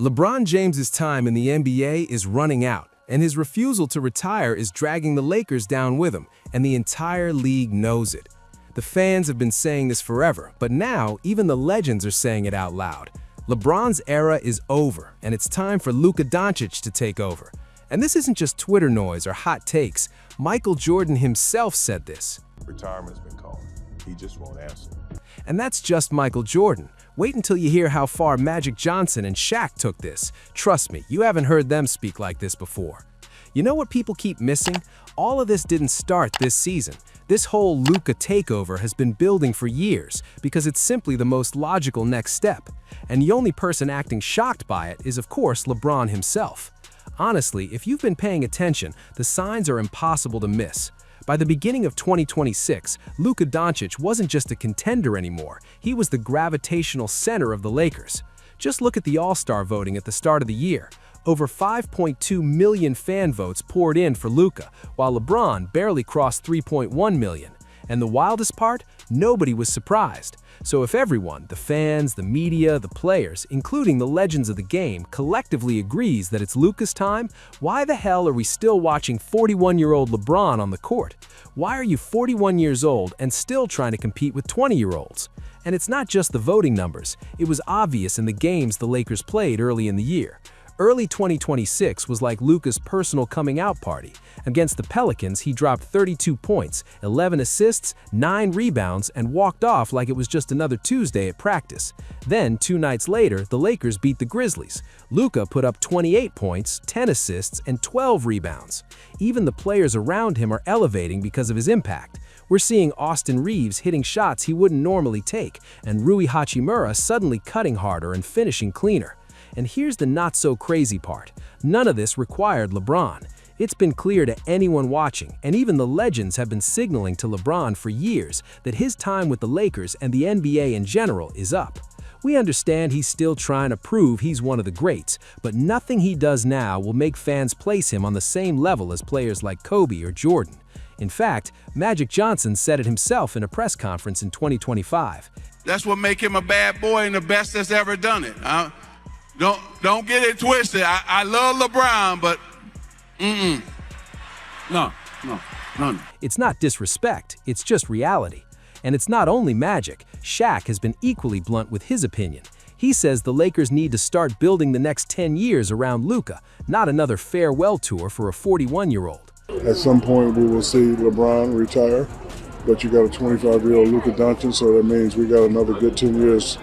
LeBron James's time in the NBA is running out, and his refusal to retire is dragging the Lakers down with him, and the entire league knows it. The fans have been saying this forever, but now even the legends are saying it out loud. LeBron's era is over, and it's time for Luka Dončić to take over. And this isn't just Twitter noise or hot takes. Michael Jordan himself said this. Retirement's been called. He just won't answer. And that's just Michael Jordan. Wait until you hear how far Magic Johnson and Shaq took this. Trust me, you haven't heard them speak like this before. You know what people keep missing? All of this didn't start this season. This whole Luka takeover has been building for years because it's simply the most logical next step. And the only person acting shocked by it is, of course, LeBron himself. Honestly, if you've been paying attention, the signs are impossible to miss. By the beginning of 2026, Luka Dončić wasn't just a contender anymore, he was the gravitational center of the Lakers. Just look at the All-Star voting at the start of the year. Over 5.2 million fan votes poured in for Luka, while LeBron barely crossed 3.1 million. And the wildest part? Nobody was surprised. So if everyone, the fans, the media, the players, including the legends of the game, collectively agrees that it's Luka's time, why the hell are we still watching 41-year-old LeBron on the court? Why are you 41 years old and still trying to compete with 20-year-olds? And it's not just the voting numbers. It was obvious in the games the Lakers played early in the year. Early 2026 was like Luka's personal coming-out party. Against the Pelicans, he dropped 32 points, 11 assists, 9 rebounds, and walked off like it was just another Tuesday at practice. Then, 2 nights later, the Lakers beat the Grizzlies. Luka put up 28 points, 10 assists, and 12 rebounds. Even the players around him are elevating because of his impact. We're seeing Austin Reeves hitting shots he wouldn't normally take, and Rui Hachimura suddenly cutting harder and finishing cleaner. And here's the not-so-crazy part. None of this required LeBron. It's been clear to anyone watching, and even the legends have been signaling to LeBron for years that his time with the Lakers and the NBA in general is up. We understand he's still trying to prove he's one of the greats, but nothing he does now will make fans place him on the same level as players like Kobe or Jordan. In fact, Magic Johnson said it himself in a press conference in 2025. That's what make him a bad boy and the best that's ever done it. Don't get it twisted. I love LeBron, but No. It's not disrespect, it's just reality. And it's not only Magic. Shaq has been equally blunt with his opinion. He says the Lakers need to start building the next 10 years around Luka, not another farewell tour for a 41-year-old. At some point, we will see LeBron retire, but you got a 25-year-old Luka Dončić, so that means we got another good 10 years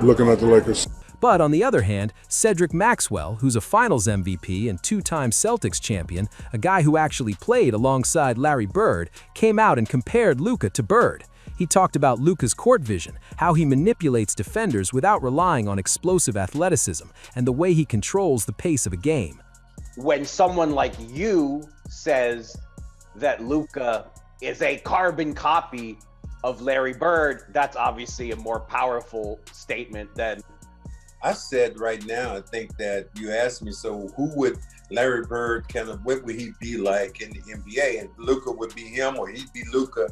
looking at the Lakers. But on the other hand, Cedric Maxwell, who's a Finals MVP and 2-time Celtics champion, a guy who actually played alongside Larry Bird, came out and compared Luka to Bird. He talked about Luka's court vision, how he manipulates defenders without relying on explosive athleticism, and the way he controls the pace of a game. When someone like you says that Luka is a carbon copy of Larry Bird, that's obviously a more powerful statement than I said right now, I think that you asked me, so who would Larry Bird what would he be like in the NBA? And Luka would be him or he'd be Luka.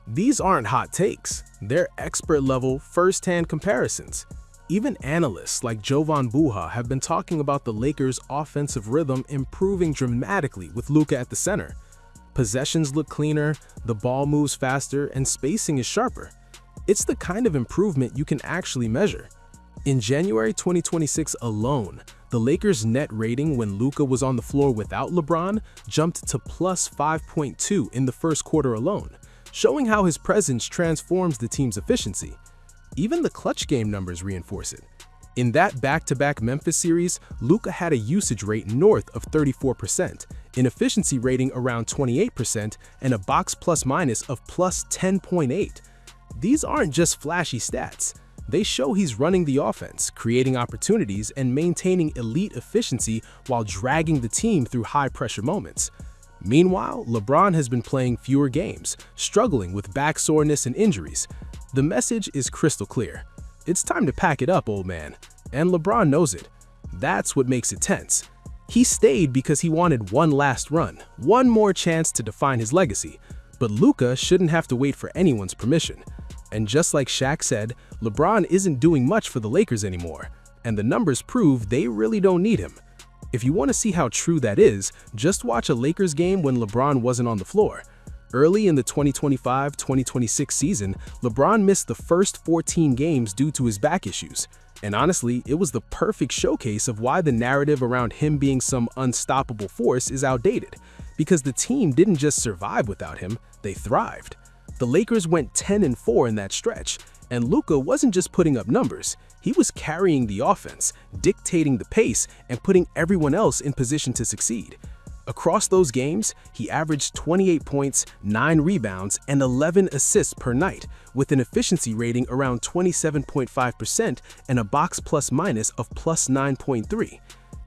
These aren't hot takes. They're expert-level, first-hand comparisons. Even analysts like Jovan Buha have been talking about the Lakers' offensive rhythm improving dramatically with Luka at the center. Possessions look cleaner, the ball moves faster, and spacing is sharper. It's the kind of improvement you can actually measure. In January 2026 alone, the Lakers' net rating when Luka was on the floor without LeBron jumped to plus 5.2 in the first quarter alone, showing how his presence transforms the team's efficiency. Even the clutch game numbers reinforce it. In that back-to-back Memphis series, Luka had a usage rate north of 34%, an efficiency rating around 28%, and a box plus-minus of plus 10.8. These aren't just flashy stats. They show he's running the offense, creating opportunities, and maintaining elite efficiency while dragging the team through high-pressure moments. Meanwhile, LeBron has been playing fewer games, struggling with back soreness and injuries. The message is crystal clear. It's time to pack it up, old man. And LeBron knows it. That's what makes it tense. He stayed because he wanted one last run, one more chance to define his legacy. But Luka shouldn't have to wait for anyone's permission. And just like Shaq said, LeBron isn't doing much for the Lakers anymore. and the numbers prove they really don't need him. If you want to see how true that is, just watch a Lakers game when LeBron wasn't on the floor. Early in the 2025-2026 season, LeBron missed the first 14 games due to his back issues. And honestly, it was the perfect showcase of why the narrative around him being some unstoppable force is outdated. Because the team didn't just survive without him, they thrived. The Lakers went 10-4 in that stretch, and Luka wasn't just putting up numbers, he was carrying the offense, dictating the pace, and putting everyone else in position to succeed. Across those games, he averaged 28 points, 9 rebounds, and 11 assists per night, with an efficiency rating around 27.5% and a box plus-minus of plus 9.3.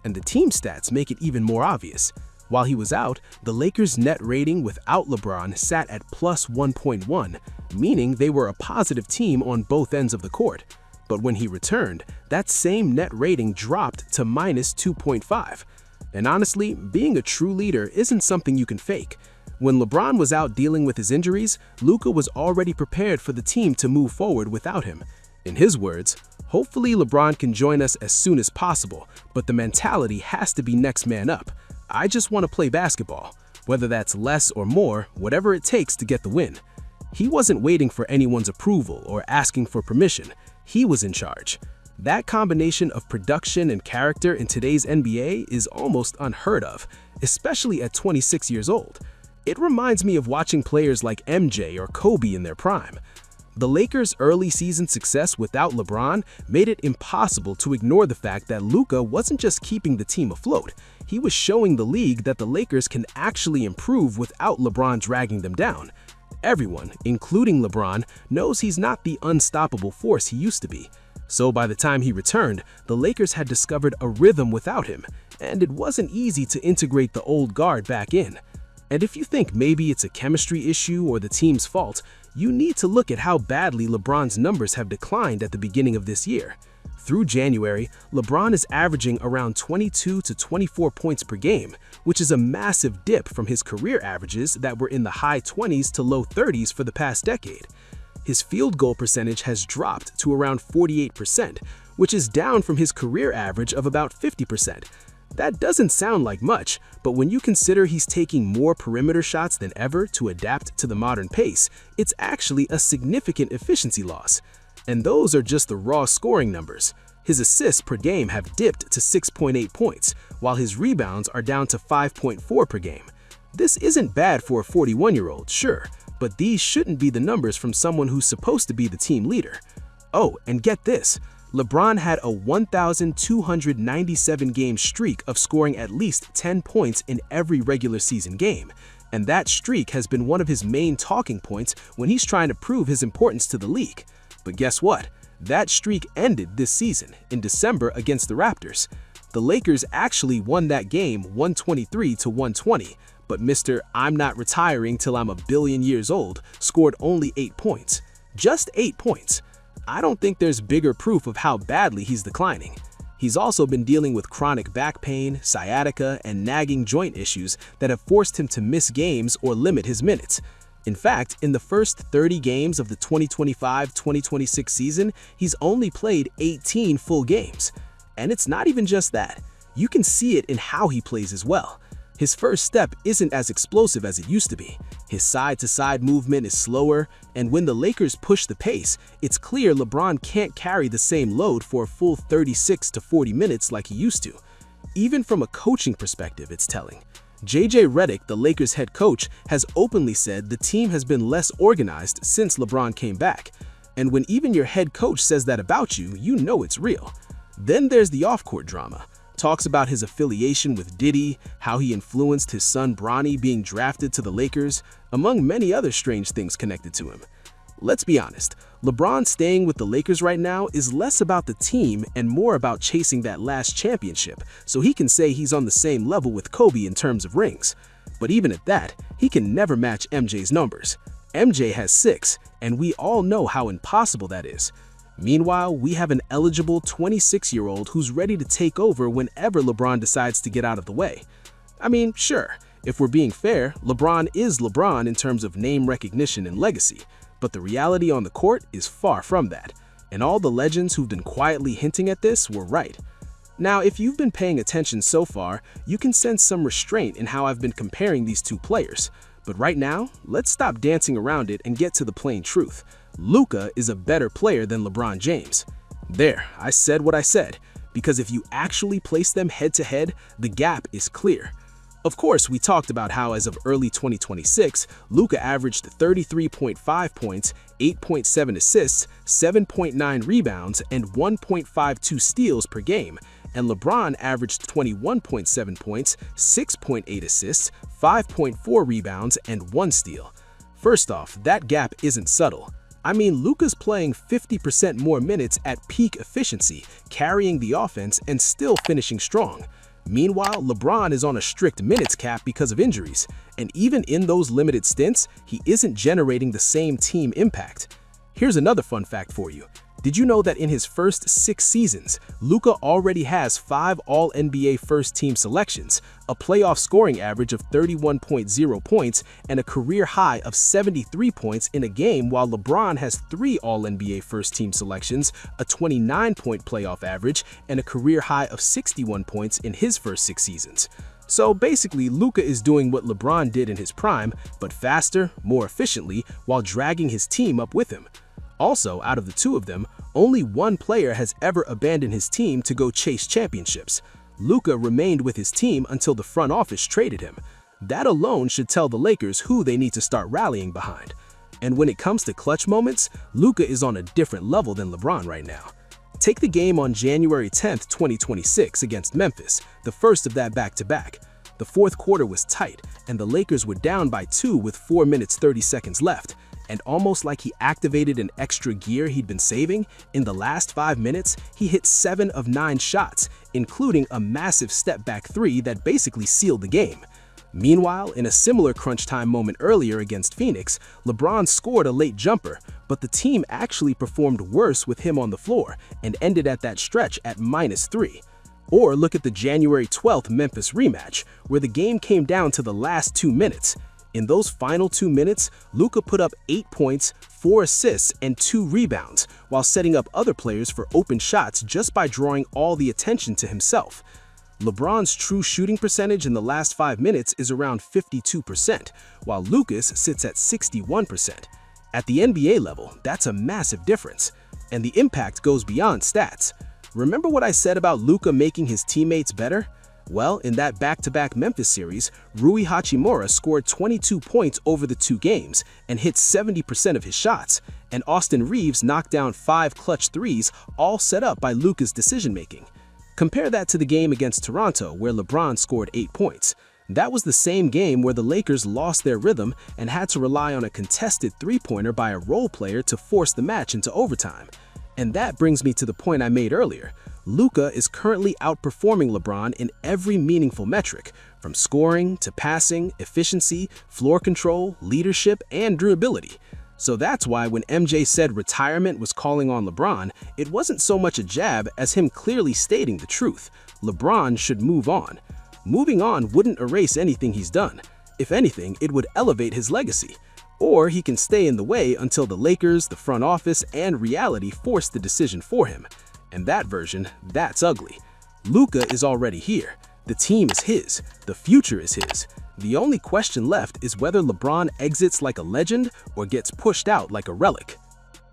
And the team stats make it even more obvious. While he was out, the Lakers' net rating without LeBron sat at plus 1.1, meaning they were a positive team on both ends of the court. But when he returned, that same net rating dropped to minus 2.5. And honestly, being a true leader isn't something you can fake. When LeBron was out dealing with his injuries, Luka was already prepared for the team to move forward without him. In his words, "Hopefully LeBron can join us as soon as possible, but the mentality has to be next man up. I just want to play basketball, whether that's less or more, whatever it takes to get the win." He wasn't waiting for anyone's approval or asking for permission. He was in charge. That combination of production and character in today's NBA is almost unheard of, especially at 26 years old. It reminds me of watching players like MJ or Kobe in their prime. The Lakers' early season success without LeBron made it impossible to ignore the fact that Luka wasn't just keeping the team afloat, he was showing the league that the Lakers can actually improve without LeBron dragging them down. Everyone, including LeBron, knows he's not the unstoppable force he used to be. So by the time he returned, the Lakers had discovered a rhythm without him, and it wasn't easy to integrate the old guard back in. And if you think maybe it's a chemistry issue or the team's fault, you need to look at how badly LeBron's numbers have declined at the beginning of this year. Through January, LeBron is averaging around 22 to 24 points per game, which is a massive dip from his career averages that were in the high 20s to low 30s for the past decade. His field goal percentage has dropped to around 48%, which is down from his career average of about 50%. That doesn't sound like much, but when you consider he's taking more perimeter shots than ever to adapt to the modern pace, it's actually a significant efficiency loss. And those are just the raw scoring numbers. His assists per game have dipped to 6.8 points, while his rebounds are down to 5.4 per game. This isn't bad for a 41-year-old, sure, but these shouldn't be the numbers from someone who's supposed to be the team leader. Oh, and get this, LeBron had a 1,297-game streak of scoring at least 10 points in every regular season game, and that streak has been one of his main talking points when he's trying to prove his importance to the league. But guess what? That streak ended this season, in December against the Raptors. The Lakers actually won that game 123-120, but Mr. "I'm not retiring till I'm a billion years old" scored only 8 points. Just 8 points. I don't think there's bigger proof of how badly he's declining. He's also been dealing with chronic back pain, sciatica, and nagging joint issues that have forced him to miss games or limit his minutes. In fact, in the first 30 games of the 2025-2026 season, he's only played 18 full games. And it's not even just that. You can see it in how he plays as well. His first step isn't as explosive as it used to be. His side-to-side movement is slower, and when the Lakers push the pace, it's clear LeBron can't carry the same load for a full 36 to 40 minutes like he used to. Even from a coaching perspective, it's telling. JJ Redick, the Lakers head coach, has openly said the team has been less organized since LeBron came back. And when even your head coach says that about you, you know it's real. Then there's the off-court drama. Talks about his affiliation with Diddy, how he influenced his son Bronny being drafted to the Lakers, among many other strange things connected to him. Let's be honest, LeBron staying with the Lakers right now is less about the team and more about chasing that last championship, so he can say he's on the same level with Kobe in terms of rings. But even at that, he can never match MJ's numbers. MJ has 6, and we all know how impossible that is. Meanwhile, we have an eligible 26-year-old who's ready to take over whenever LeBron decides to get out of the way. I mean, sure, if we're being fair, LeBron is LeBron in terms of name recognition and legacy, but the reality on the court is far from that. And all the legends who've been quietly hinting at this were right. Now, if you've been paying attention so far, you can sense some restraint in how I've been comparing these two players. But right now, let's stop dancing around it and get to the plain truth. Luka is a better player than LeBron James. There, I said what I said, because if you actually place them head-to-head, the gap is clear. Of course, we talked about how as of early 2026, Luka averaged 33.5 points, 8.7 assists, 7.9 rebounds, and 1.52 steals per game, and LeBron averaged 21.7 points, 6.8 assists, 5.4 rebounds, and 1 steal. First off, that gap isn't subtle. I mean, Luka's playing 50% more minutes at peak efficiency, carrying the offense and still finishing strong. Meanwhile, LeBron is on a strict minutes cap because of injuries, and even in those limited stints, he isn't generating the same team impact. Here's another fun fact for you. Did you know that in his first 6 seasons, Luka already has 5 All-NBA first-team selections, a playoff scoring average of 31.0 points, and a career high of 73 points in a game, while LeBron has 3 All-NBA first-team selections, a 29-point playoff average, and a career high of 61 points in his first 6 seasons. So basically, Luka is doing what LeBron did in his prime, but faster, more efficiently, while dragging his team up with him. Also, out of the two of them, only one player has ever abandoned his team to go chase championships. Luka remained with his team until the front office traded him. That alone should tell the Lakers who they need to start rallying behind. And when it comes to clutch moments, Luka is on a different level than LeBron right now. Take the game on January 10th, 2026 against Memphis, the first of that back-to-back. The fourth quarter was tight, and the Lakers were down by 2 with 4 minutes 30 seconds left. And almost like he activated an extra gear he'd been saving, in the last 5 minutes, he hit 7 of 9 shots, including a massive step-back 3 that basically sealed the game. Meanwhile, in a similar crunch time moment earlier against Phoenix, LeBron scored a late jumper, but the team actually performed worse with him on the floor and ended at that stretch at -3. Or look at the January 12th Memphis rematch, where the game came down to the last 2 minutes. In those final 2 minutes, Luka put up 8 points, 4 assists, and 2 rebounds, while setting up other players for open shots just by drawing all the attention to himself. LeBron's true shooting percentage in the last 5 minutes is around 52%, while Luka's sits at 61%. At the NBA level, that's a massive difference, and the impact goes beyond stats. Remember what I said about Luka making his teammates better? Well, in that back-to-back Memphis series, Rui Hachimura scored 22 points over the 2 games and hit 70% of his shots, and Austin Reeves knocked down 5 clutch threes, all set up by Luka's decision-making. Compare that to the game against Toronto, where LeBron scored 8 points. That was the same game where the Lakers lost their rhythm and had to rely on a contested three-pointer by a role player to force the match into overtime. And that brings me to the point I made earlier. Luka is currently outperforming LeBron in every meaningful metric, from scoring to passing, efficiency, floor control, leadership, and durability. So that's why when MJ said retirement was calling on LeBron, it wasn't so much a jab as him clearly stating the truth. LeBron should move on. Moving on wouldn't erase anything he's done. If anything, it would elevate his legacy. Or he can stay in the way until the Lakers, the front office, and reality force the decision for him. And that version, that's ugly. Luka is already here. The team is his. The future is his. The only question left is whether LeBron exits like a legend or gets pushed out like a relic.